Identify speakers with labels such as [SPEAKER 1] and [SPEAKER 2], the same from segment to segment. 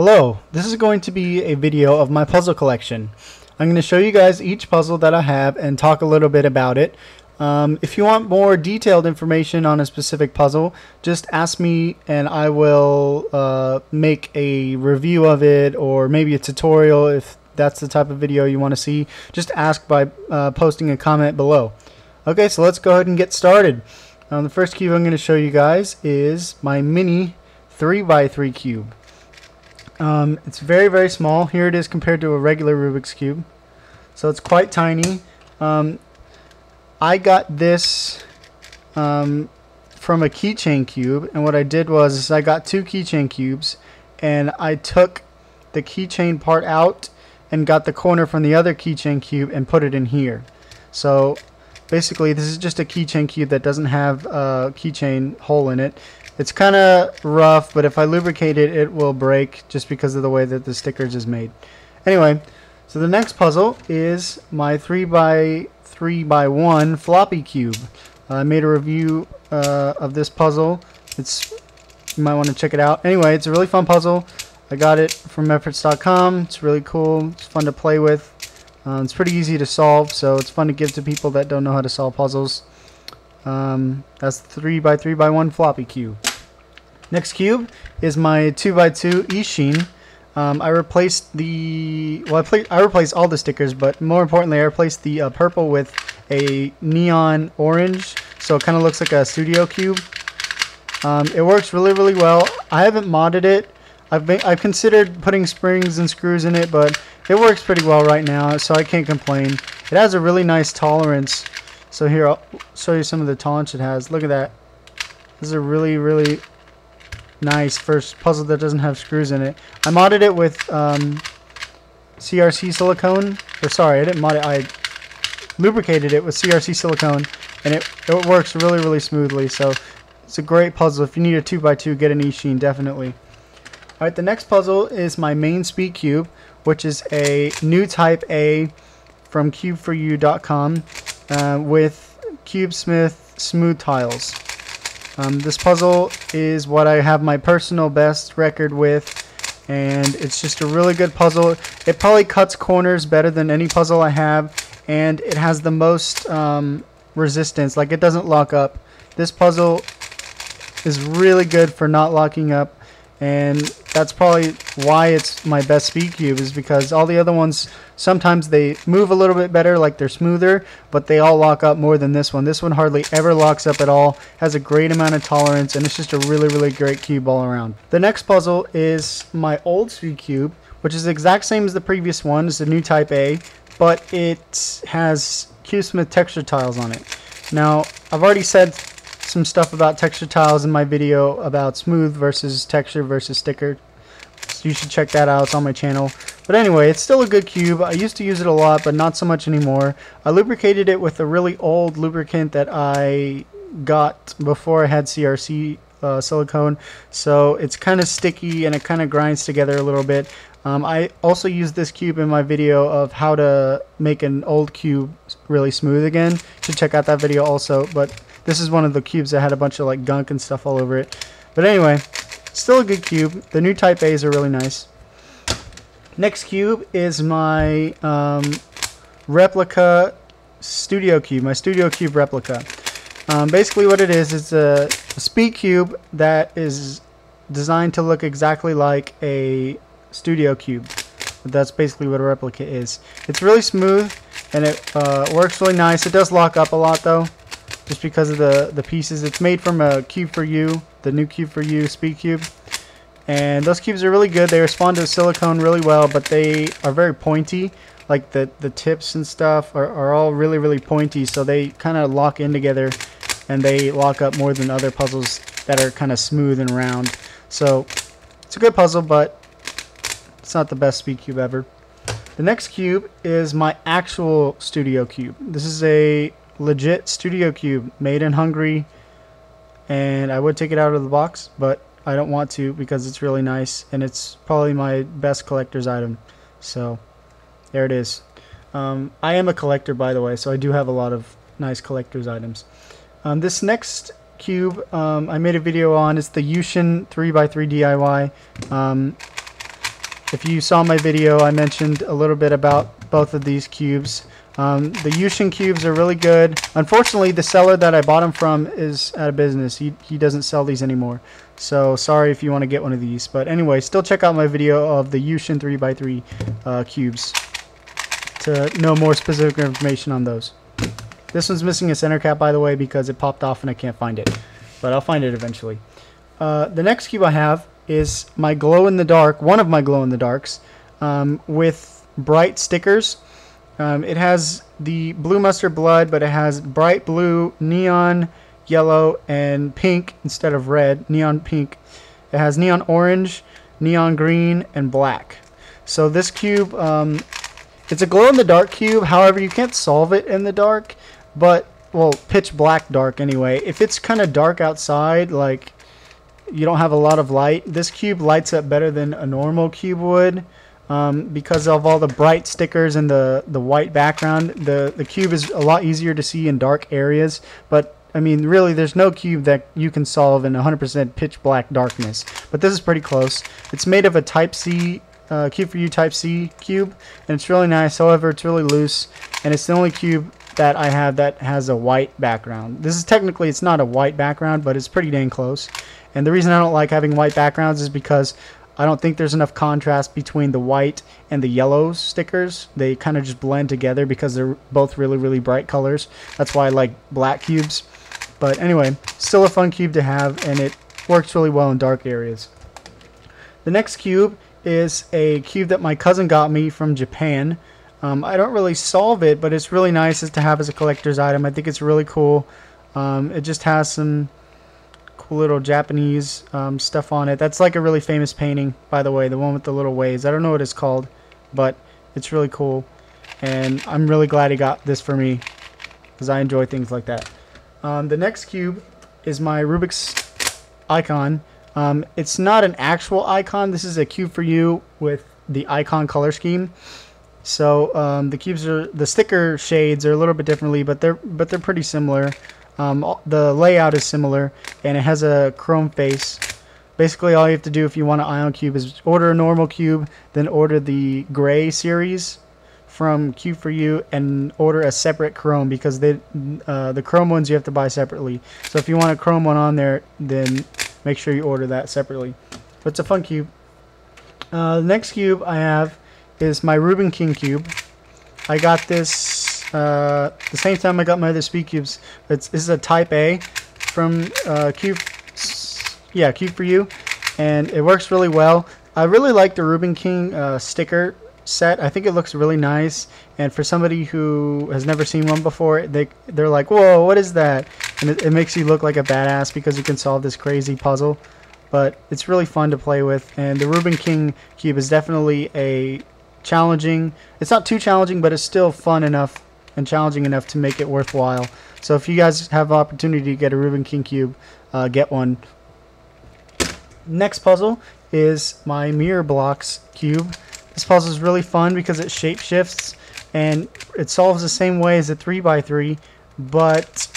[SPEAKER 1] Hello, this is going to be a video of my puzzle collection. I'm going to show you guys each puzzle that I have and talk a little bit about it. If you want more detailed information on a specific puzzle, just ask me and I will make a review of it, or maybe a tutorial if that's the type of video you want to see. Just ask by posting a comment below. Okay, so let's go ahead and get started. The first cube I'm going to show you guys is my mini 3x3 cube. It's very, very small. Here it is compared to a regular Rubik's Cube. So it's quite tiny. I got this from a keychain cube, and what I did was I got two keychain cubes and I took the keychain part out and got the corner from the other keychain cube and put it in here. So basically this is just a keychain cube that doesn't have a keychain hole in it. It's kind of rough, but if I lubricate it, it will break just because of the way that the stickers is made. Anyway, so the next puzzle is my 3x3x1 floppy cube. I made a review of this puzzle. You might want to check it out. Anyway, it's a really fun puzzle. I got it from efforts.com. It's really cool. It's fun to play with. It's pretty easy to solve, so it's fun to give to people that don't know how to solve puzzles. That's the 3x3x1 floppy cube. Next cube is my 2x2 Ishin. I replaced I replaced all the stickers, but more importantly I replaced the purple with a neon orange, so it kind of looks like a studio cube. It works really, really well. I haven't modded it. I've considered putting springs and screws in it, but it works pretty well right now, so I can't complain. It has a really nice tolerance. So here, I'll show you some of the tolerance it has. Look at that. This is a really, really nice first puzzle that doesn't have screws in it. I modded it with CRC silicone. Or sorry, I didn't mod it. I lubricated it with CRC silicone, and it works really, really smoothly. So it's a great puzzle. If you need a 2x2, get an Ishin, definitely. Alright, the next puzzle is my main speed cube, which is a new type A from CubeForYou.com. With CubeSmith smooth tiles. This puzzle is what I have my personal best record with, and it's just a really good puzzle. It probably cuts corners better than any puzzle I have, and it has the most resistance. Like, it doesn't lock up. This puzzle is really good for not locking up, and that's probably why it's my best speed cube, is because all the other ones, sometimes they move a little bit better, like they're smoother, but they all lock up more than this one. This one hardly ever locks up at all, has a great amount of tolerance, and it's just a really, really great cube all around. The next puzzle is my old speed cube, which is the exact same as the previous one. It's a new type A, but it has CubeSmith texture tiles on it. Now, I've already said some stuff about texture tiles in my video about smooth versus texture versus sticker, so you should check that out. It's on my channel. But anyway, it's still a good cube. I used to use it a lot, but not so much anymore. I lubricated it with a really old lubricant that I got before I had CRC silicone, so it's kind of sticky and it kind of grinds together a little bit. I also used this cube in my video of how to make an old cube really smooth again. You should check out that video also. But this is one of the cubes that had a bunch of like gunk and stuff all over it. But anyway, still a good cube. The new type A's are really nice. Next cube is my replica studio cube, my studio cube replica. Basically what it is a speed cube that is designed to look exactly like a studio cube. That's basically what a replica is. It's really smooth, and it works really nice. It does lock up a lot though, just because of the pieces. It's made from a CubeForYou, the new CubeForYou speed cube, and those cubes are really good. They respond to silicone really well, but they are very pointy. Like the tips and stuff are all really, really pointy, so they kind of lock in together, and they lock up more than other puzzles that are kind of smooth and round. So it's a good puzzle, but it's not the best speed cube ever. The next cube is my actual studio cube. This is a legit studio cube made in Hungary, and I would take it out of the box, but I don't want to because it's really nice, and it's probably my best collector's item. So there it is. I am a collector, by the way, so I do have a lot of nice collector's items. This next cube I made a video on is the Yushin 3x3 DIY. if you saw my video, I mentioned a little bit about both of these cubes. The Yushin cubes are really good. Unfortunately, the seller that I bought them from is out of business. He doesn't sell these anymore. So sorry if you want to get one of these. But anyway, still check out my video of the Yushin 3x3 cubes to know more specific information on those. This one's missing a center cap, by the way, because it popped off and I can't find it. But I'll find it eventually. The next cube I have is my glow-in-the-dark, one of my glow-in-the-darks, with bright stickers. It has the blue mustard blood, but it has bright blue, neon yellow, and pink instead of red, neon pink. It has neon orange, neon green, and black. So this cube, it's a glow-in-the-dark cube. However, you can't solve it in the dark, but, well, pitch black dark anyway. If it's kind of dark outside, like you don't have a lot of light, this cube lights up better than a normal cube would. Because of all the bright stickers and the white background, the cube is a lot easier to see in dark areas. But I mean, really, there's no cube that you can solve in 100% pitch black darkness. But this is pretty close. It's made of a Type C, Cube for You Type C cube, and it's really nice. However, it's really loose, and it's the only cube that I have that has a white background. This is technically, it's not a white background, but it's pretty dang close. And the reason I don't like having white backgrounds is because I don't think there's enough contrast between the white and the yellow stickers. They kind of just blend together because they're both really, really bright colors. That's why I like black cubes. But anyway, still a fun cube to have, and it works really well in dark areas. The next cube is a cube that my cousin got me from Japan. I don't really solve it, but it's really nice to have as a collector's item. I think it's really cool. It just has some cool little Japanese stuff on it. That's like a really famous painting, by the way, the one with the little waves. I don't know what it's called, but it's really cool, and I'm really glad he got this for me because I enjoy things like that. The next cube is my Rubik's icon. It's not an actual icon. This is a Cube for You with the icon color scheme. So the cubes are, the sticker shades are a little bit differently, but they're pretty similar. The layout is similar, and it has a chrome face. Basically, all you have to do if you want an Ion cube is order a normal cube, then order the gray series from Cube for You, and order a separate chrome, because the chrome ones you have to buy separately. So if you want a chrome one on there, then make sure you order that separately. But it's a fun cube. The next cube I have is my Ruben King cube. I got this the same time I got my other speed cubes. This is a Type A from Cube for You, and it works really well. I really like the Ruben King sticker set. I think it looks really nice, and for somebody who has never seen one before, they're like, whoa, what is that? And it makes you look like a badass because you can solve this crazy puzzle. But it's really fun to play with, and the Ruben King cube is definitely a challenging. It's not too challenging, but it's still fun enough and challenging enough to make it worthwhile. So if you guys have the opportunity to get a Ruben King cube, get one. Next puzzle is my Mirror Blocks cube. This puzzle is really fun because it shape shifts, and it solves the same way as a 3x3, but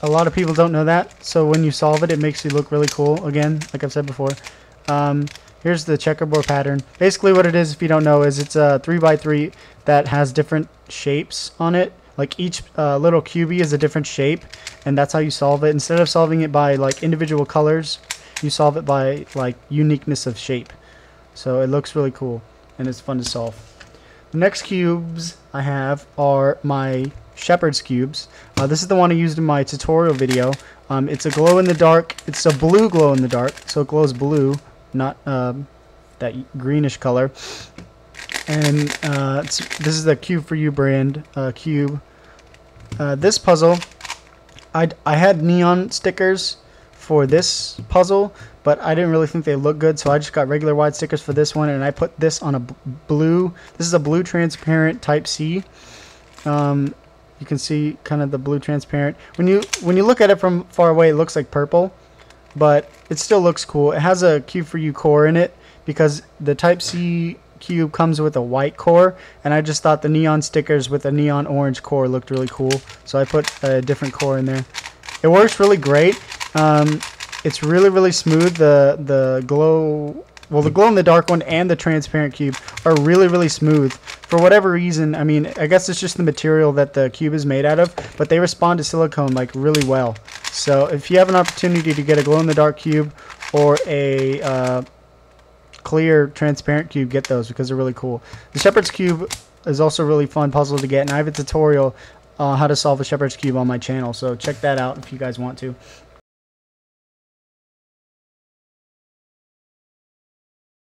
[SPEAKER 1] a lot of people don't know that. So when you solve it, it makes you look really cool. Again, like I've said before. Here's the checkerboard pattern. Basically what it is, if you don't know, is it's a 3x3 that has different shapes on it. Like each little cubie is a different shape, and that's how you solve it. Instead of solving it by like individual colors, you solve it by like uniqueness of shape. So it looks really cool, and it's fun to solve. The next cubes I have are my Shepherd's cubes. This is the one I used in my tutorial video. It's a glow-in-the-dark. It's a blue glow-in-the-dark, so it glows blue, not that greenish color. And this is the Cube for You brand cube. This puzzle, I had neon stickers for this puzzle, but I didn't really think they looked good, so I just got regular white stickers for this one, and I put this on a blue. This is a blue transparent Type C. You can see kind of the blue transparent. When you look at it from far away, it looks like purple, but it still looks cool. It has a Cube for You core in it because the Type C cube comes with a white core, and I just thought the neon stickers with a neon orange core looked really cool, so I put a different core in there. It works really great. It's really, really smooth. The glow well, the glow-in-the-dark one and the transparent cube are really, really smooth. For whatever reason, I mean, I guess it's just the material that the cube is made out of, but they respond to silicone like really well. So if you have an opportunity to get a glow-in-the-dark cube or a clear transparent cube, get those because they're really cool. The Shepherd's Cube is also a really fun puzzle to get, and I have a tutorial how to solve a Shepherd's Cube on my channel, so check that out if you guys want to.